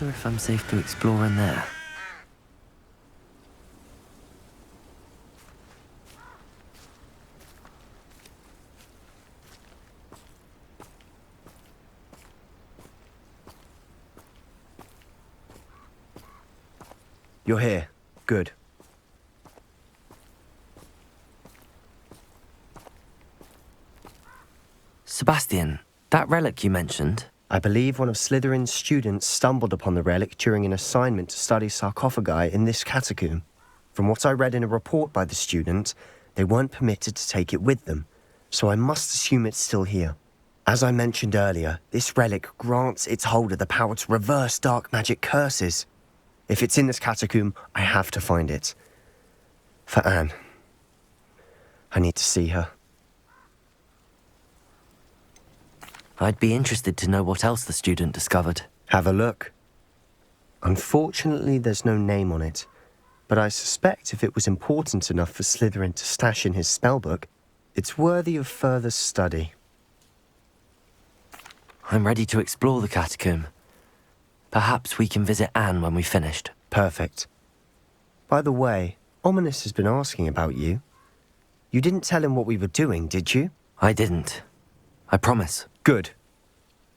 wonder if I'm safe to explore in there. You're here. Good. Sebastian, that relic you mentioned, I believe one of Slytherin's students stumbled upon the relic during an assignment to study sarcophagi in this catacomb. From what I read in a report by the student, they weren't permitted to take it with them, so I must assume it's still here. As I mentioned earlier, this relic grants its holder the power to reverse dark magic curses. If it's in this catacomb, I have to find it. For Anne. I need to see her. I'd be interested to know what else the student discovered. Have a look. Unfortunately, there's no name on it, but I suspect if it was important enough for Slytherin to stash in his spellbook, it's worthy of further study. I'm ready to explore the catacomb. Perhaps we can visit Anne when we've finished. Perfect. By the way, Ominous has been asking about you. You didn't tell him what we were doing, did you? I didn't. I promise. Good.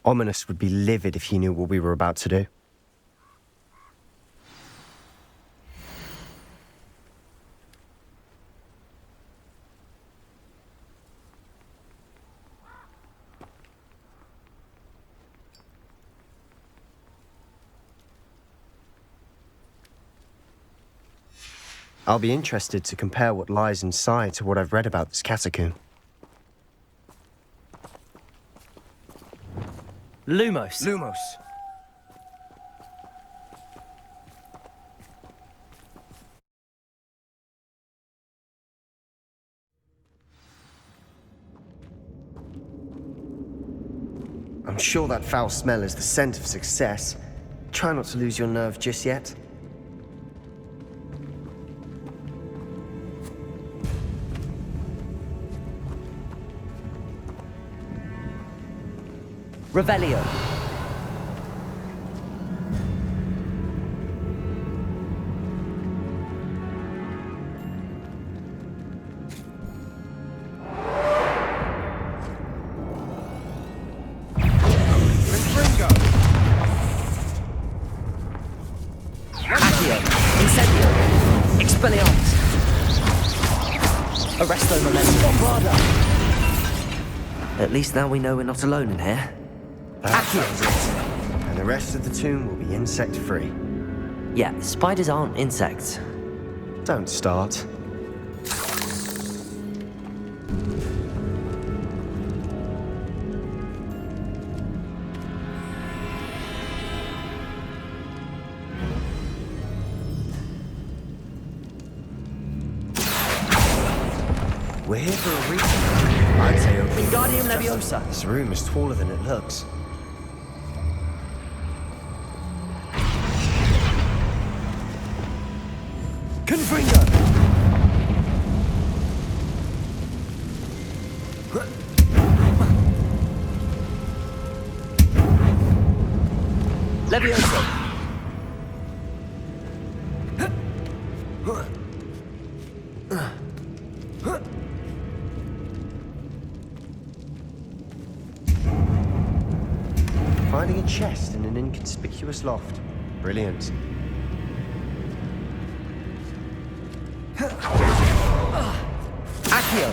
Ominous would be livid if he knew what we were about to do. I'll be interested to compare what lies inside to what I've read about this catacomb. Lumos. Lumos. I'm sure that foul smell is the scent of success. Try not to lose your nerve just yet. Revelio. Accio. Incendio. Expelliarmus. Arresto Memento. Bombarda. At least now we know we're not alone in here. That's it. And the rest of the tomb will be insect-free. Yeah, spiders aren't insects. Don't start. We're here for a reason. I'd say open. Wingardium Leviosa. This room is taller than it looks. Confringo. Leviosa. Finding a chest in an inconspicuous loft. Brilliant. Accio.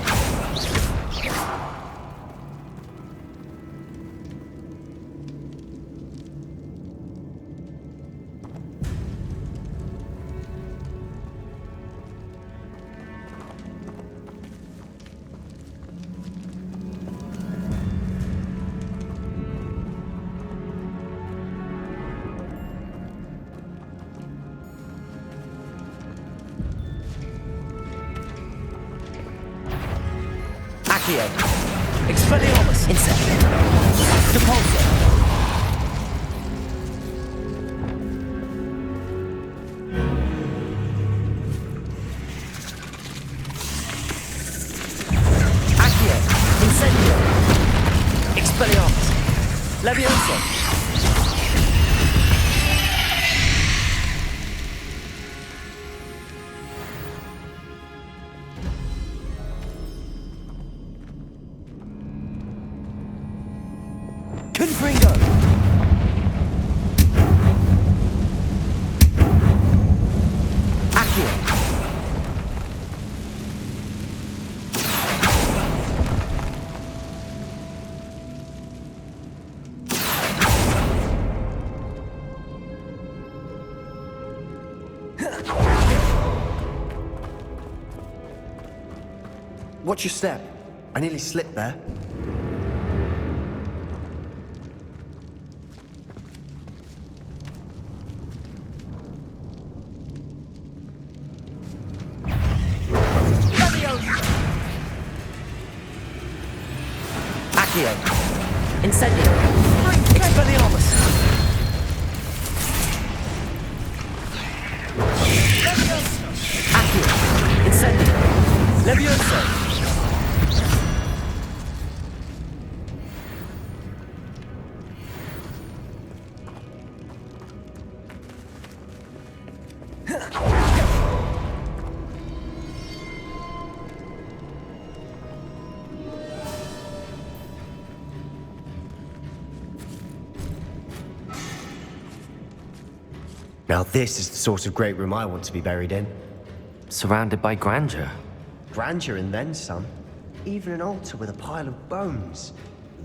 Accio. Expelliarmus. Incendio. Depulso. Accio. Incendio. Expelliarmus. Leviosa. Confringo! Accio! Watch your step. I nearly slipped there. Accio! Incendio! Expelliarmus! Accio! Incendio! Levioso! Now this is the sort of great room I want to be buried in. Surrounded by grandeur. Grandeur and then some. Even an altar with a pile of bones.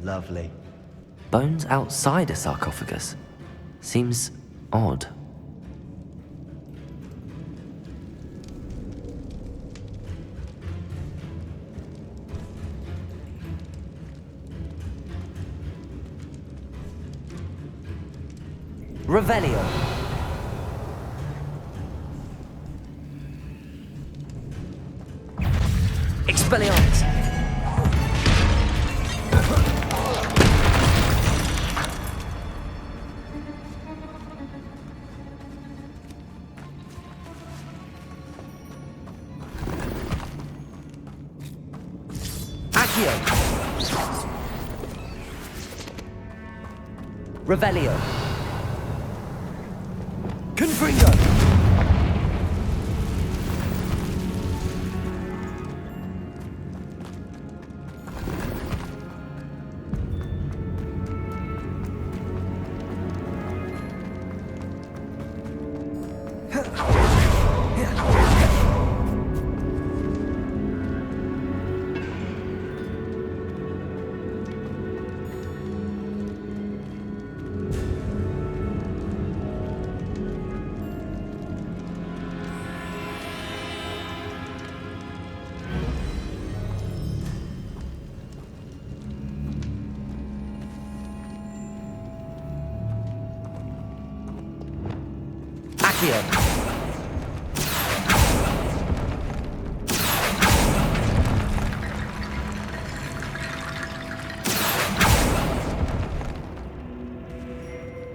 Lovely. Bones outside a sarcophagus. Seems odd. Revelio. Expelliarmus. Accio. Revelio. Confringo. Accio.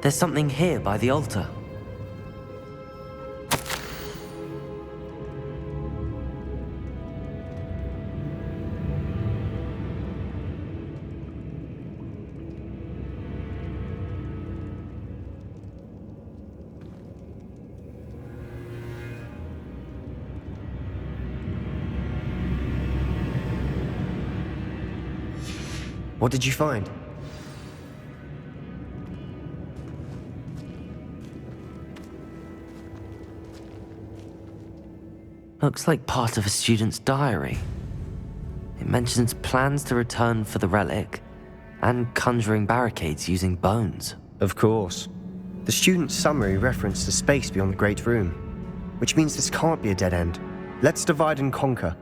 There's something here by the altar. What did you find? Looks like part of a student's diary. It mentions plans to return for the relic and conjuring barricades using bones. Of course. The student's summary referenced a space beyond the Great Room, which means this can't be a dead end. Let's divide and conquer.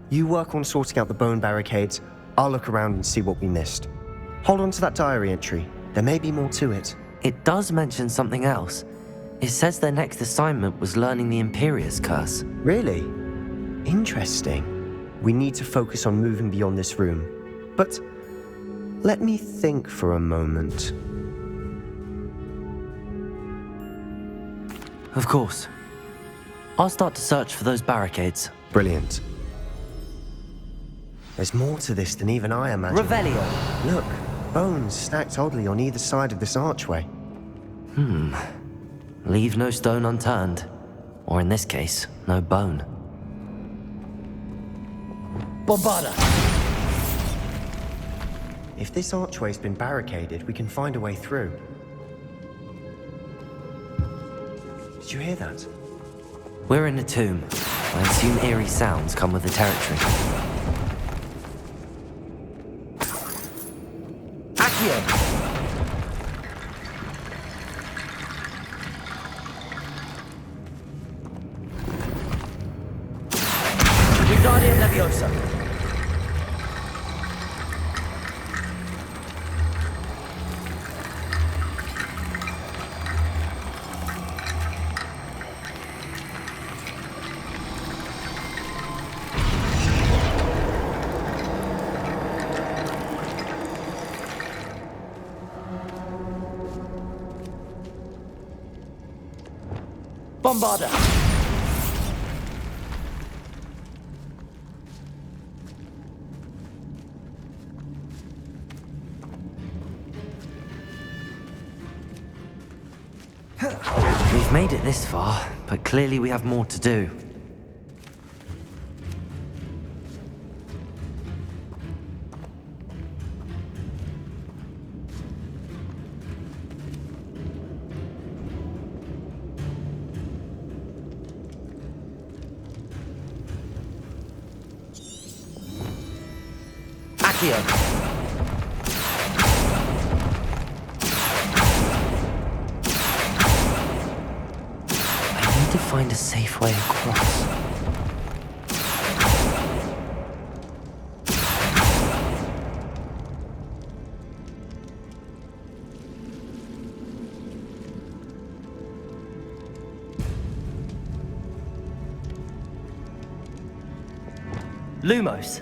You work on sorting out the bone barricades, I'll look around and see what we missed. Hold on to that diary entry. There may be more to it. It does mention something else. It says their next assignment was learning the Imperius curse. Really? Interesting. We need to focus on moving beyond this room. But let me think for a moment. Of course. I'll start to search for those barricades. Brilliant. There's more to this than even I imagined. Revelio. Look, bones stacked oddly on either side of this archway. Leave no stone unturned. Or in this case, no bone. Bombarda. If this archway's been barricaded, we can find a way through. Did you hear that? We're in a tomb. I assume eerie sounds come with the territory. Accio! Wingardium Leviosa! Bombarda! We've made it this far, but clearly we have more to do. Accio! To find a safe way across. Lumos.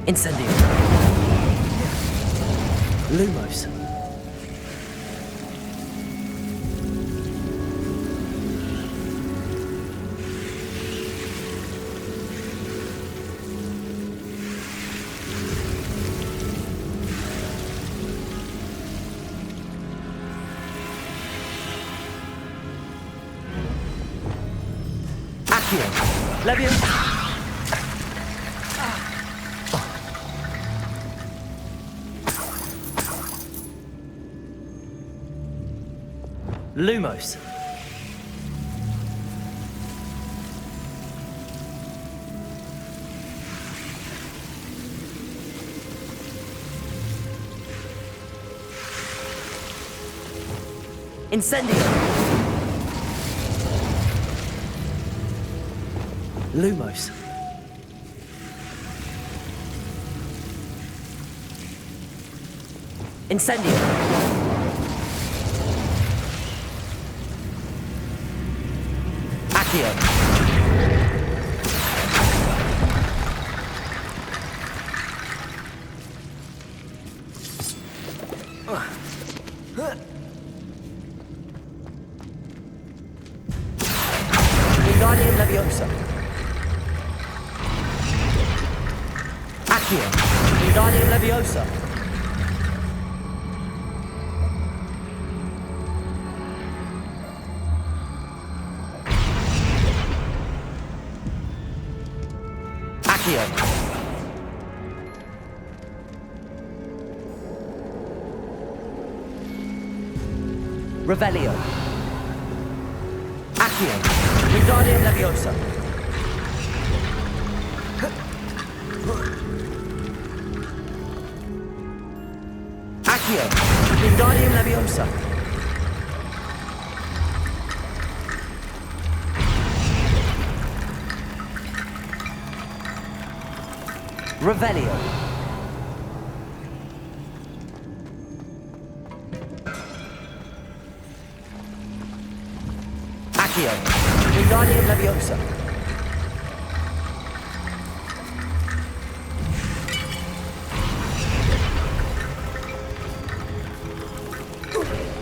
Incendio. Lumos. Accio. Leviosa. Lumos. Incendio. Lumos. Incendio. Accio. Wingardium Leviosa. Accio. Wingardium Leviosa. Accio. Revelio. Accio. Wingardium Leviosa. Accio. Wingardium Leviosa. Revelio. Accio. Wingardium Leviosa.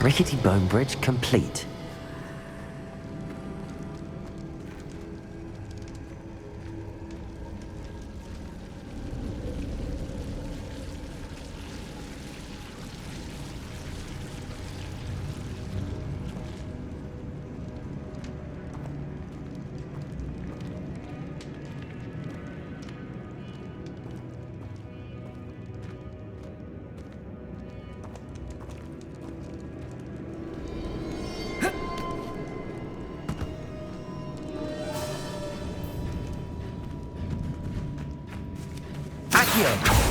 Rickety bone bridge complete. Accio!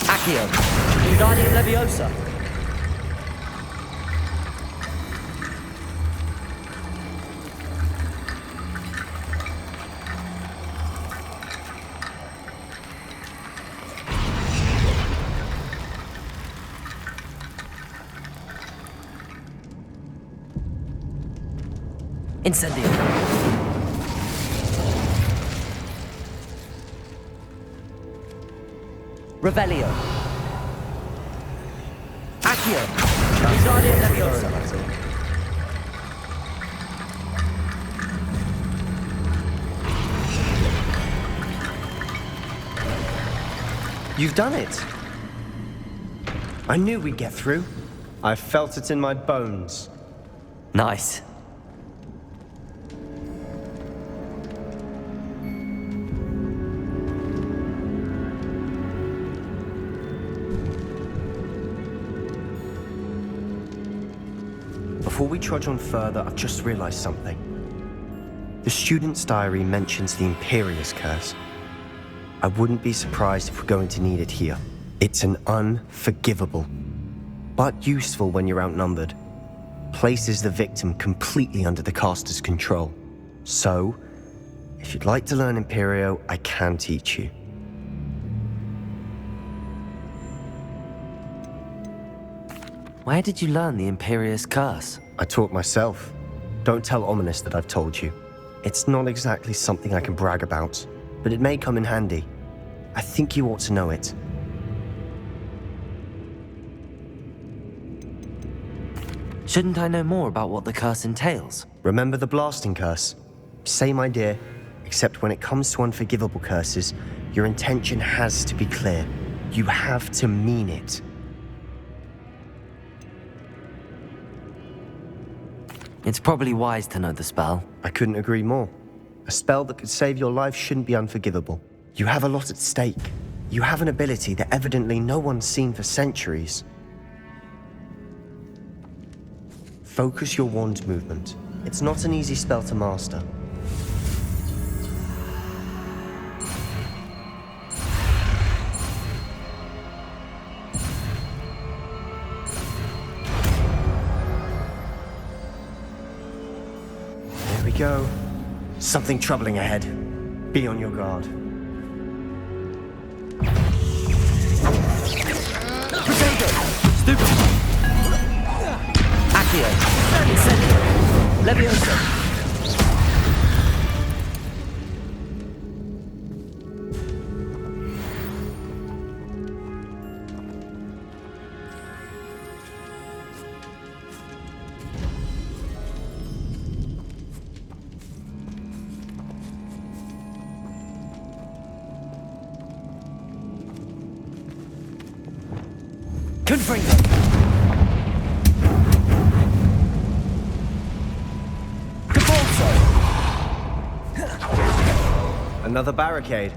Accio! Wingardium Leviosa! Incendio! Revelio! Accio! Wingardium Leviosa! You've done it! I knew we'd get through. I felt it in my bones. Nice. Before we trudge on further, I've just realized something. The student's diary mentions the Imperious Curse. I wouldn't be surprised if we're going to need it here. It's an unforgivable, but useful when you're outnumbered. Places the victim completely under the caster's control. So, if you'd like to learn Imperio, I can teach you. Where did you learn the Imperious Curse? I taught myself. Don't tell Ominous that I've told you. It's not exactly something I can brag about, but it may come in handy. I think you ought to know it. Shouldn't I know more about what the curse entails? Remember the blasting curse? Same idea, except when it comes to unforgivable curses, your intention has to be clear. You have to mean it. It's probably wise to know the spell. I couldn't agree more. A spell that could save your life shouldn't be unforgivable. You have a lot at stake. You have an ability that evidently no one's seen for centuries. Focus your wand movement. It's not an easy spell to master. There we go. Something troubling ahead. Be on your guard. Stupid! Accio! Incendio! Leviosa! Confringo! Another barricade.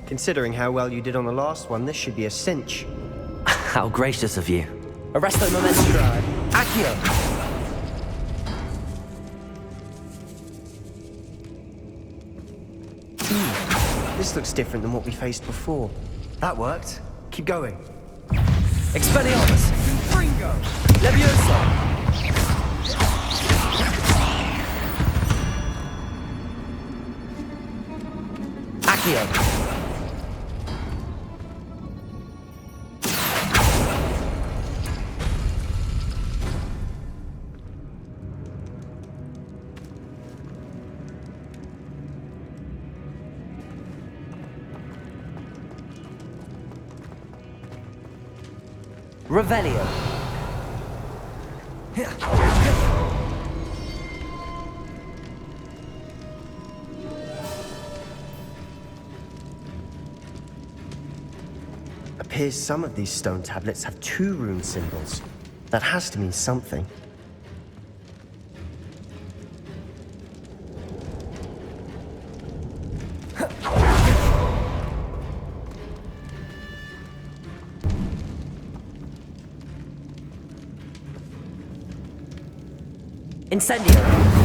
Considering how well you did on the last one, this should be a cinch. How gracious of you. Arresto momentum drive. Accio! This looks different than what we faced before. That worked. Keep going. Expelliarmus! Confringo! Leviosa! Accio! Revelio! appears some of these stone tablets have 2 rune symbols. That has to mean something. Incendio!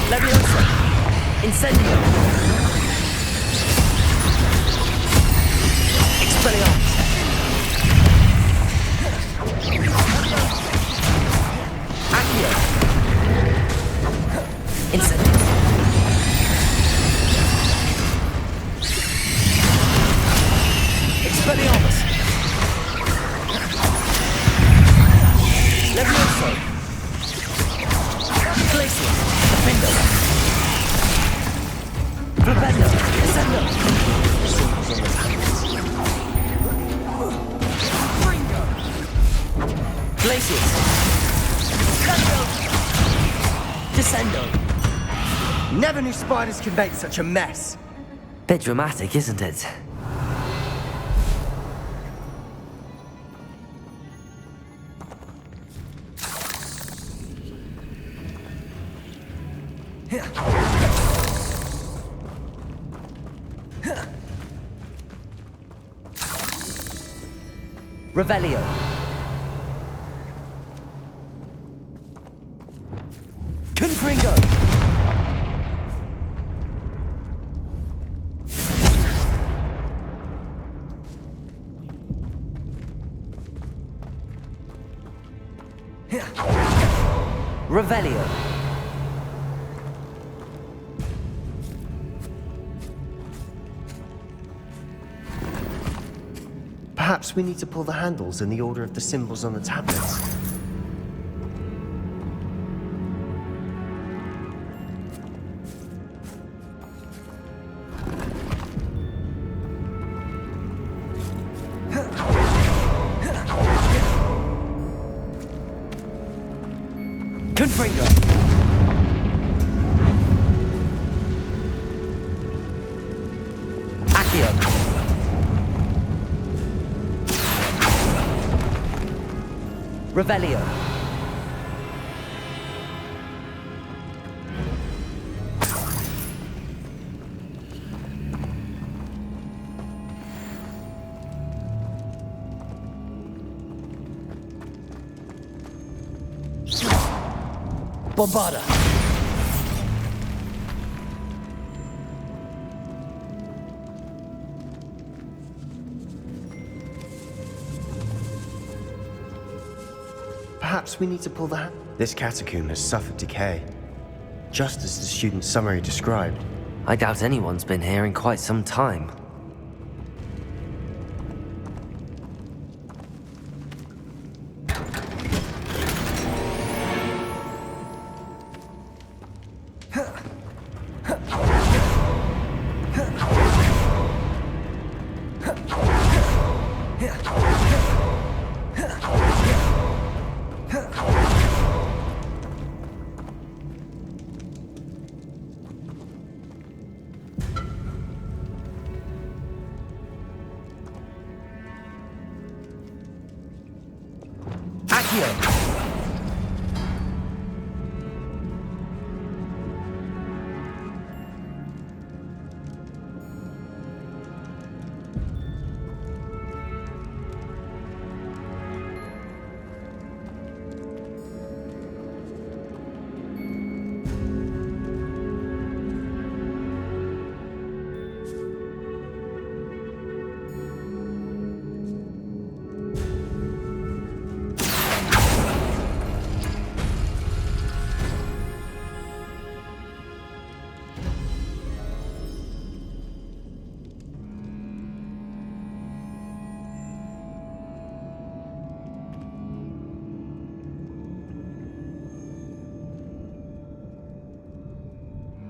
Leviosa! Incendio! Expelliarmus! Accio! Incendio! Expelliarmus! Leviosa! Glacier! Defendo! Flabendo! Descendo! Glaciers! Descendo! Never knew spiders could make such a mess. Bit dramatic, isn't it? Revelio. Confringo. Revelio. Perhaps we need to pull the handles in the order of the symbols on the tablets. Confringo. Accio. Revelio. Bombarda. Perhaps we need to pull the This catacomb has suffered decay, just as the student's summary described. I doubt anyone's been here in quite some time.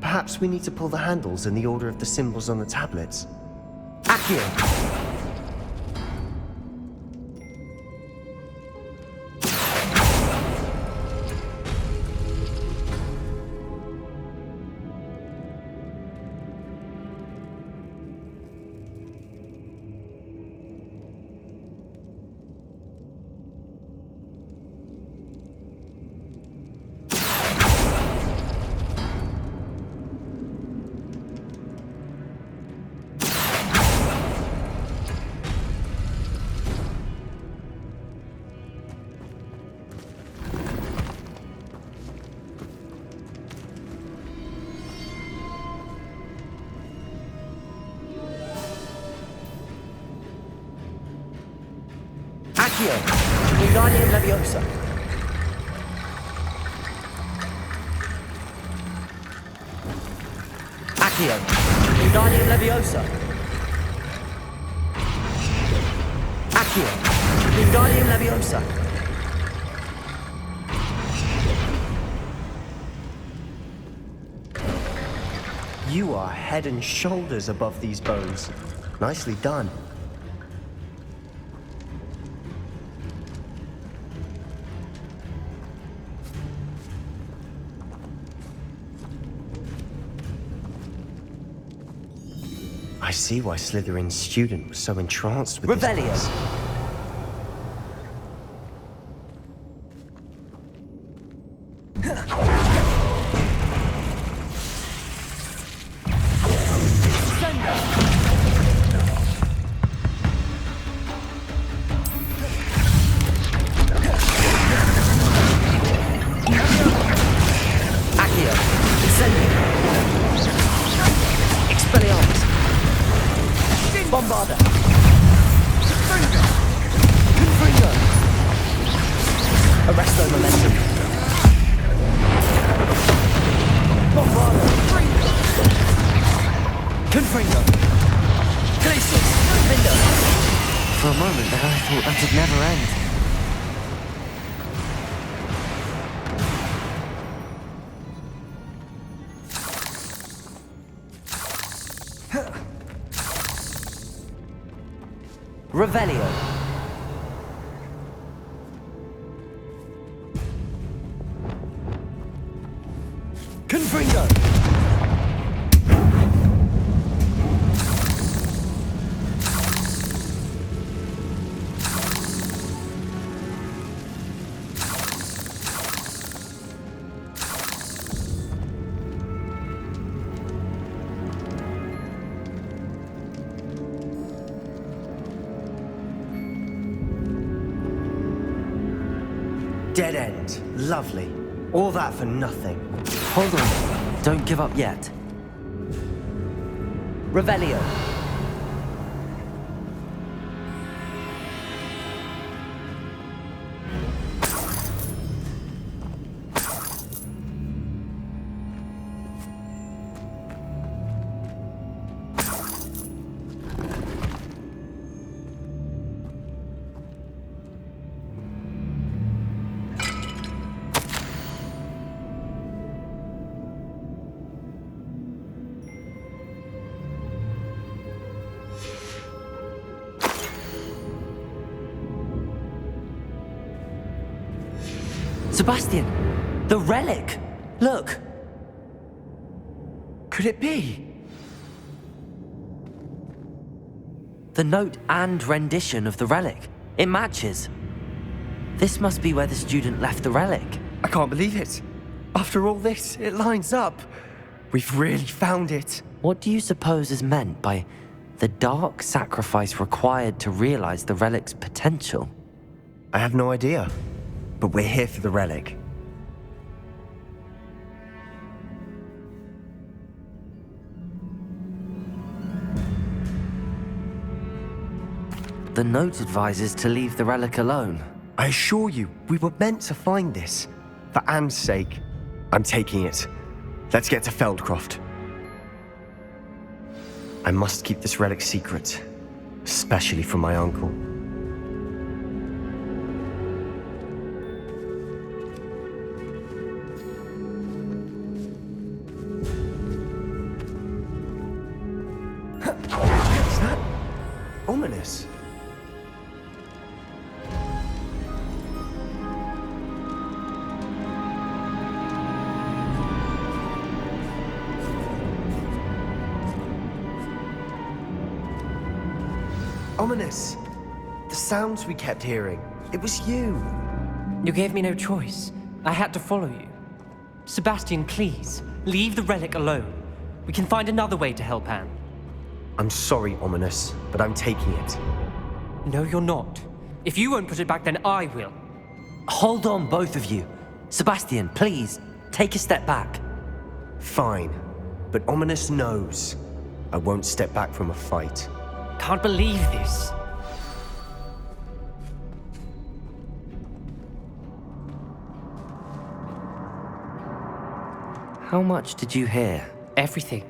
Perhaps we need to pull the handles in the order of the symbols on the tablets. Accio. Accio. Wingardium Leviosa. Accio. Wingardium Leviosa. Accio. Wingardium Leviosa. You are head and shoulders above these bones. Nicely done. I see why Slytherin's student was so entranced with Revelio. this place. Accio. Incendio. Expelliarmus. Bombarda. Confringo. Arresto Momentum. Bombarda. Confringo. Glacius. Vindo. For a moment there, I thought that would never end. Revelio. Confringo. Dead end. Lovely. All that for nothing. Hold on. Don't give up yet. Revelio. Sebastian! The relic! Look! Could it be? The note and rendition of the relic. It matches. This must be where the student left the relic. I can't believe it. After all this, it lines up. We've really found it. What do you suppose is meant by the dark sacrifice required to realize the relic's potential? I have no idea. But we're here for the relic. The note advises to leave the relic alone. I assure you, we were meant to find this. For Anne's sake, I'm taking it. Let's get to Feldkroft. I must keep this relic secret, especially from my uncle. Is that ominous? Ominous. The sounds we kept hearing. It was you. You gave me no choice. I had to follow you. Sebastian, please, leave the relic alone. We can find another way to help Anne. I'm sorry, Ominous, but I'm taking it. No, you're not. If you won't put it back, then I will. Hold on, both of you. Sebastian, please, take a step back. Fine, but Ominous knows I won't step back from a fight. Can't believe this. How much did you hear? Everything.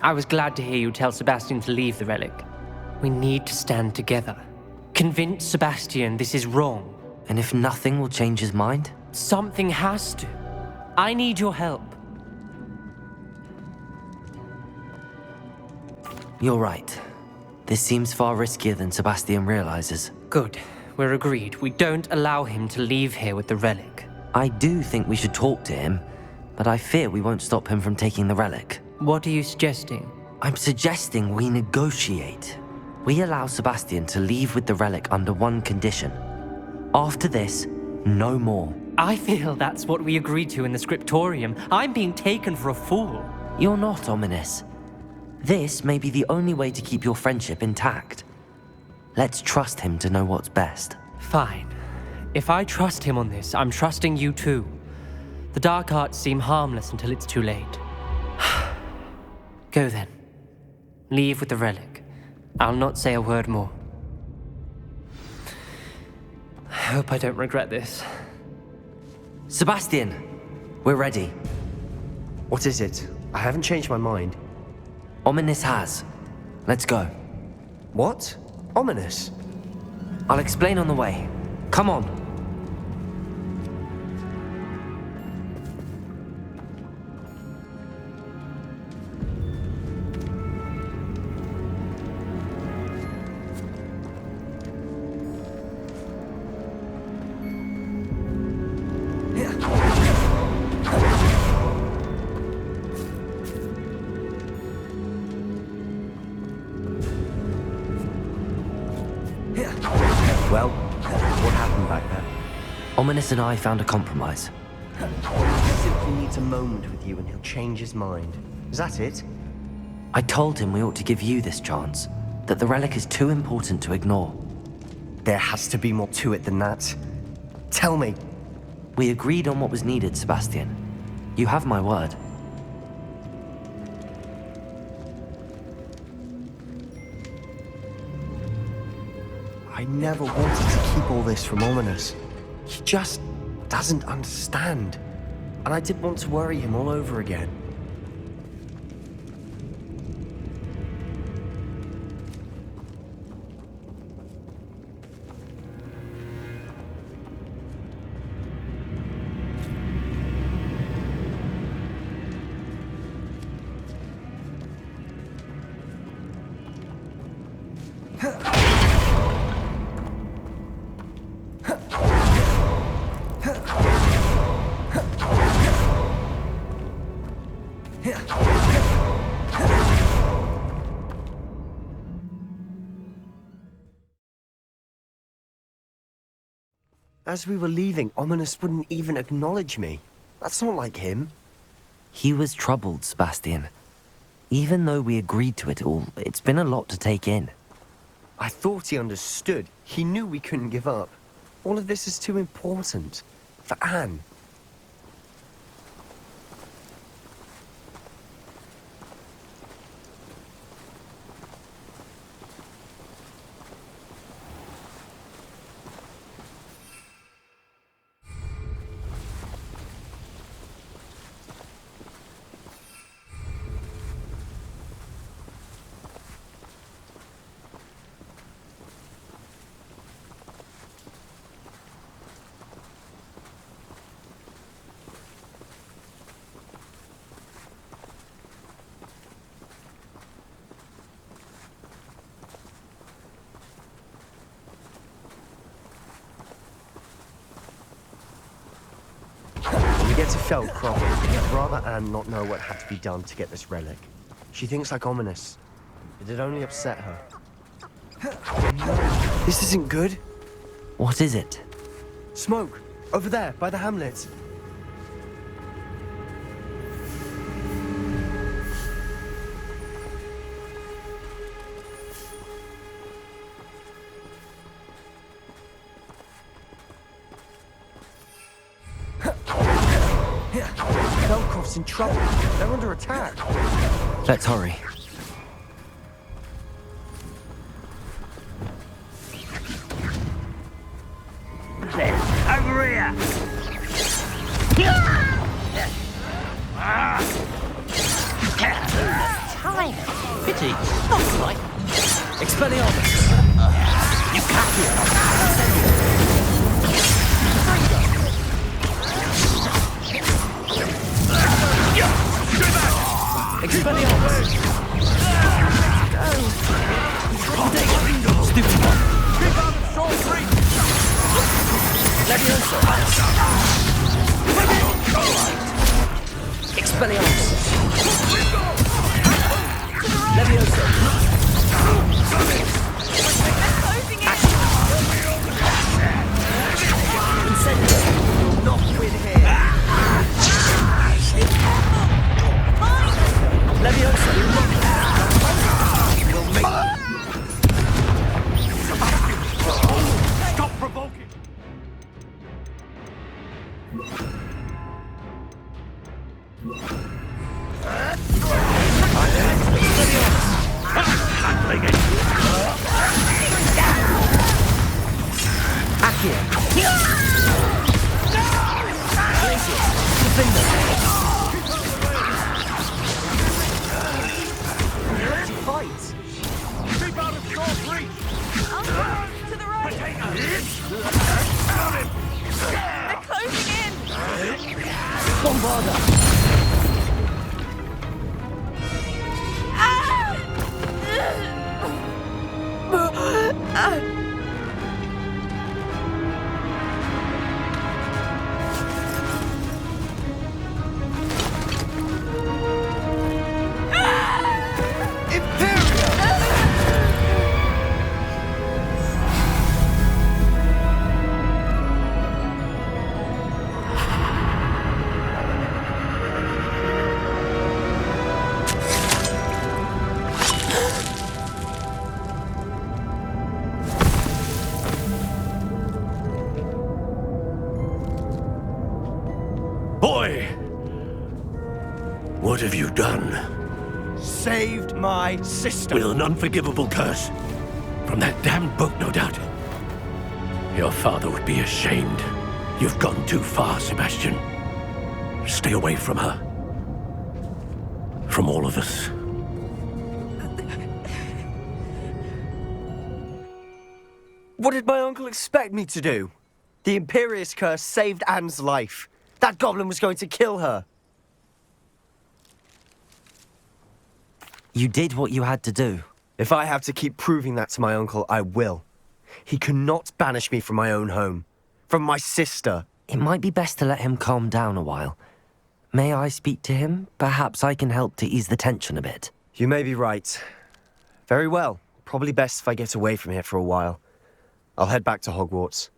I was glad to hear you tell Sebastian to leave the relic. We need to stand together. Convince Sebastian this is wrong. And if nothing will change his mind? Something has to. I need your help. You're right. This seems far riskier than Sebastian realizes. Good. We're agreed. We don't allow him to leave here with the relic. I do think we should talk to him, but I fear we won't stop him from taking the relic. What are you suggesting? I'm suggesting we negotiate. We allow Sebastian to leave with the relic under one condition. After this, no more. I feel that's what we agreed to in the scriptorium. I'm being taken for a fool. You're not, Ominous. This may be the only way to keep your friendship intact. Let's trust him to know what's best. Fine. If I trust him on this, I'm trusting you too. The dark arts seem harmless until it's too late. Go then. Leave with the relic. I'll not say a word more. I hope I don't regret this. Sebastian, we're ready. What is it? I haven't changed my mind. Ominous has. Let's go. What? Ominous? I'll explain on the way. Come on. Well, what happened back there? Ominous and I found a compromise. He simply needs a moment with you and he'll change his mind. Is that it? I told him we ought to give you this chance, that the relic is too important to ignore. There has to be more to it than that. Tell me. We agreed on what was needed, Sebastian. You have my word. I never wanted to keep all this from Ominous. He just doesn't understand. And I didn't want to worry him all over again. As we were leaving, Ominous wouldn't even acknowledge me. That's not like him. He was troubled, Sebastian. Even though we agreed to it all, it's been a lot to take in. I thought he understood. He knew we couldn't give up. All of this is too important. For Anne. We get to Feldkroft, I'd rather Anne not know what had to be done to get this relic. She thinks like Ominous. It'd only upset her. This isn't good. What is it? Smoke! Over there, by the hamlet. Feldkroft's in trouble. They're under attack. Let's hurry. Over here! fine. Pity. Not quite. Expelliarmus! You catch it. Expelliarmus! Stupid one! Keep out of short reach. Leviosa! Expelliarmus! Leviosa! Incendio! Not win here. Leviosa! Stop provoking. Accio! Glacius! Defender! Fight. Keep out of short reach. To the right! They're closing in! Bombarda! Boy! What have you done? Saved my sister. With an unforgivable curse. From that damned book, no doubt. Your father would be ashamed. You've gone too far, Sebastian. Stay away from her. From all of us. What did my uncle expect me to do? The Imperious curse saved Anne's life. That goblin was going to kill her. You did what you had to do. If I have to keep proving that to my uncle, I will. He cannot banish me from my own home. From my sister. It might be best to let him calm down a while. May I speak to him? Perhaps I can help to ease the tension a bit. You may be right. Very well. Probably best if I get away from here for a while. I'll head back to Hogwarts.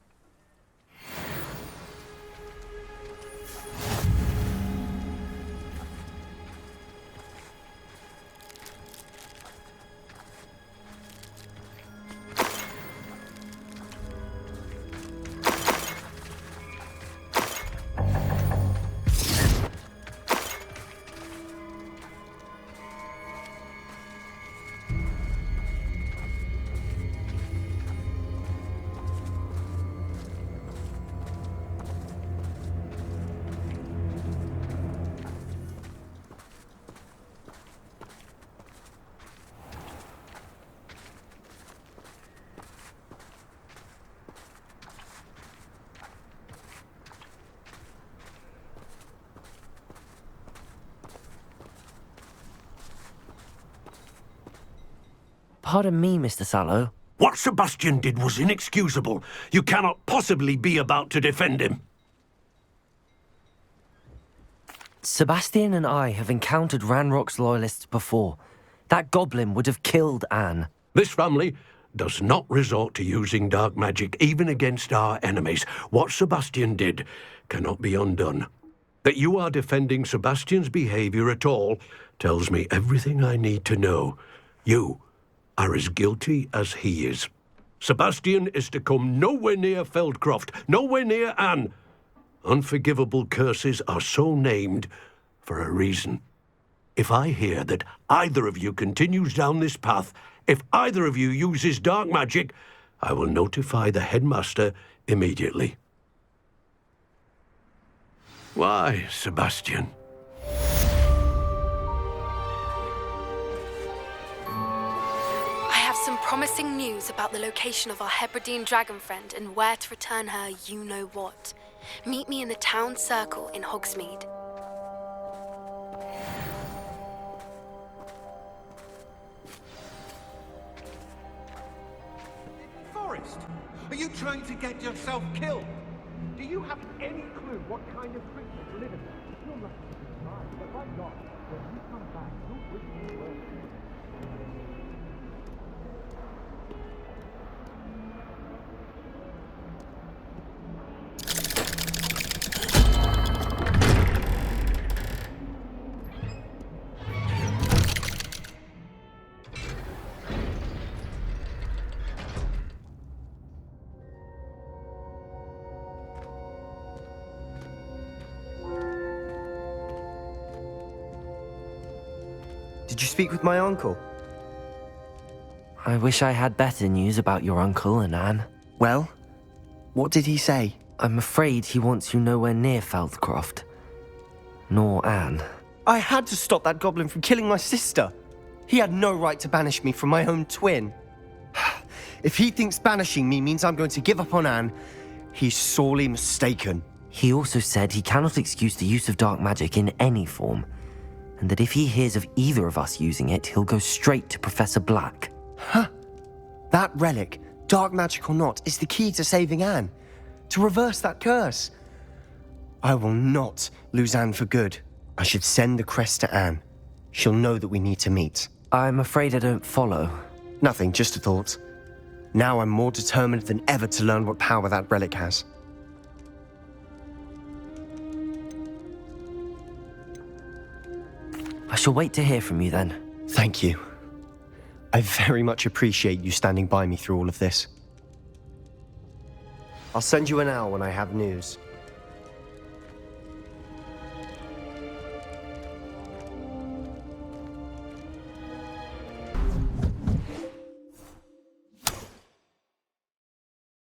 Pardon me, Mr. Sallow. What Sebastian did was inexcusable. You cannot possibly be about to defend him. Sebastian and I have encountered Ranrock's loyalists before. That goblin would have killed Anne. This family does not resort to using dark magic even against our enemies. What Sebastian did cannot be undone. That you are defending Sebastian's behavior at all tells me everything I need to know. You are as guilty as he is. Sebastian is to come nowhere near Feldkroft, nowhere near Anne. Unforgivable curses are so named for a reason. If I hear that either of you continues down this path, if either of you uses dark magic, I will notify the headmaster immediately. Why, Sebastian? promising news about the location of our Hebridean dragon friend and where to return her you-know-what. Meet me in the town circle in Hogsmeade. Forrest, are you trying to get yourself killed? Do you have any clue what kind of creatures live in there? You're not surprised, but by God, when you come back, you'll wish you were. Did you speak with my uncle? I wish I had better news about your uncle and Anne. Well, what did he say? I'm afraid he wants you nowhere near Feldkroft. Nor Anne. I had to stop that goblin from killing my sister. He had no right to banish me from my own twin. If he thinks banishing me means I'm going to give up on Anne, he's sorely mistaken. He also said he cannot excuse the use of dark magic in any form, and that if he hears of either of us using it, he'll go straight to Professor Black. Huh. That relic, dark magic or not, is the key to saving Anne. To reverse that curse. I will not lose Anne for good. I should send the crest to Anne. She'll know that we need to meet. I'm afraid I don't follow. Nothing, just a thought. Now I'm more determined than ever to learn what power that relic has. I shall wait to hear from you then. Thank you. I very much appreciate you standing by me through all of this. I'll send you an owl when I have news.